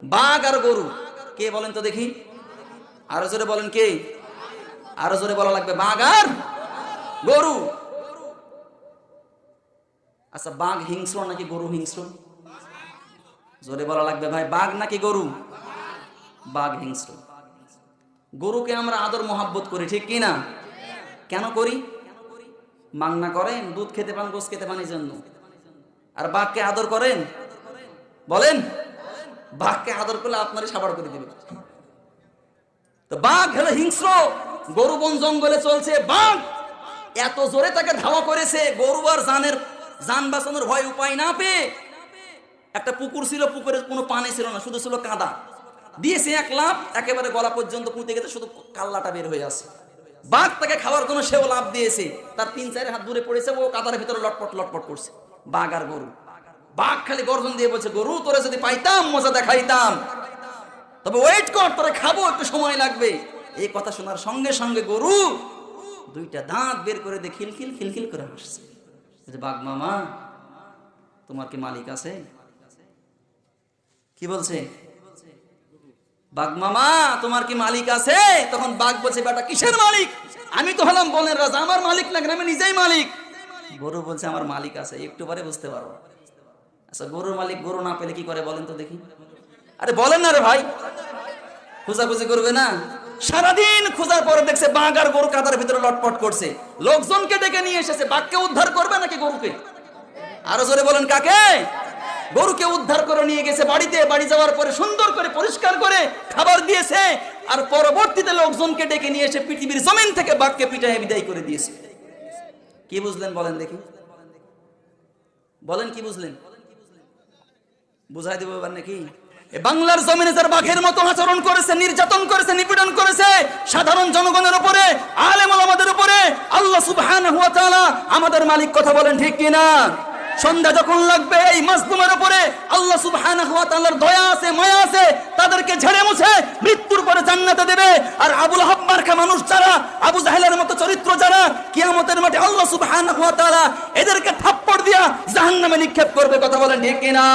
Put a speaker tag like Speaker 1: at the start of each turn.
Speaker 1: বাঘ আর গরু, কে বলেন তো দেখি? আরো জোরে বলেন কে? আরো জোরে বলা লাগবে, বাঘ আর গরু। আচ্ছা, বাঘ হিংস্র নাকি গরু হিংস্র? জোরে বলা লাগবে ভাই, বাঘ নাকি গরু? বাঘ হিংস্র। গরুকে আমরা আদর মোহাব্বত করি, ঠিক কি না? কেন করি? মাংনা করেন, দুধ খেতে পান, গোশ খেতে পান, এই জন্য। আর বাঘকে আদর করেন? বলেন, বাঘকে আদর করলে আপনারই সাবার করে দিবে। তো বাঘ হলো হিংস্র, গরু বন জঙ্গলে চলছে, বাঘ এত জোরে তাকে ধাওয়া করেছে, গরু আর জান বাঁচানোর ভয় উপায় না পেয়ে, একটা পুকুর ছিল, পুকুরে কোনো পানি ছিল না, শুধু ছিল কাদা, দিয়েছে এক লাফ, একেবারে গলা পর্যন্ত পুঁতে গেছে, শুধু কাল্লাটা বের হয়ে আসে। বাঘ তাকে খাওয়ার জন্য সেও লাফ দিয়েছে, তার 3-4 হাত দূরে পড়েছে, ও কাদার ভিতরে লটপট লটপট করছে। বাঘ আর গরু, বাঘ খালি গর্জন দিয়ে বলছে, গরু তোরে যদি পাইতাম মজা দেখাইতাম, তবে ওয়েট কর, তোরে খাবো, একটু সময় লাগবে। এই কথা শোনার সঙ্গে সঙ্গে গরু দুইটা দাঁত বের করে দিয়ে খিলখিল খিলখিল করে হাসছে। বাঘ মামা, তোমার কি মালিক আছে? কি বলছে? বাঘ মামা, তোমার কি মালিক আছে? তখন বাঘ বলছে, বেটা কিসের মালিক? আমি তো হলাম বনের রাজা, আমার মালিক না, আমি নিজেই মালিক। গরু বলছে, আমার মালিক আছে, একটু পরে বুঝতে পারবো। আচ্ছা, গরুর মালিক গরু না পেলে কি করে বলেন তো দেখি? আরে বলেন না রে ভাই, খোঁজাখুঁজি করবে না? সারাদিন খোঁজার পরে দেখছে বাঘ আর গরু কাদার ভিতরে লটপট করছে, লোকজনকে ডেকে নিয়ে এসেছে। বাঘকে উদ্ধার করবে নাকি গরুকে? আরো জোরে বলেন, কাকে? গরুকে উদ্ধার করে নিয়ে গেছে বাড়িতে। বাড়ি যাওয়ার পরে সুন্দর করে পরিষ্কার করে খাবার দিয়েছে, আর পরবর্তীতে লোকজনকে ডেকে নিয়ে এসে পৃথিবীর জমিন থেকে বাঘকে পিটায় বিদায় করে দিয়েছে। কি বুঝলেন বলেন দেখি? বলেন কি বুঝলেন? বুঝাই দেবো এবার নাকি? বাংলার জমিনে যারা বাঘের মতো আচরণ করেছে, নির্যাতন করেছে, নিপীড়ন করেছে সাধারণ জনগণের উপরে, আলেম ওলামাদের উপরে, আল্লাহ সুবহানাহু ওয়া তাআলা আমাদের মালিক, কথা বলেন ঠিক কিনা? সন্ধ্যা যখন লাগবে, এই মাজলুমের উপরে আল্লাহ সুবহানাহু ওয়া তাআলার দয়া আছে, মায়া আছে, তাদেরকে ঝেড়ে মুছে মৃত্যুর পরে জান্নাতে দেবে। আর আবু লাহাব মার্কা মানুষ যারা, আবু জাহেলের মতো চরিত্র যারা, কিয়ামতের মাঠে আল্লাহ সুবহানাহু ওয়া তাআলা এদেরকে থাপ্পড় দিয়া জাহান্নামে নিক্ষেপ করবে, কথা বলেন ঠিক কিনা?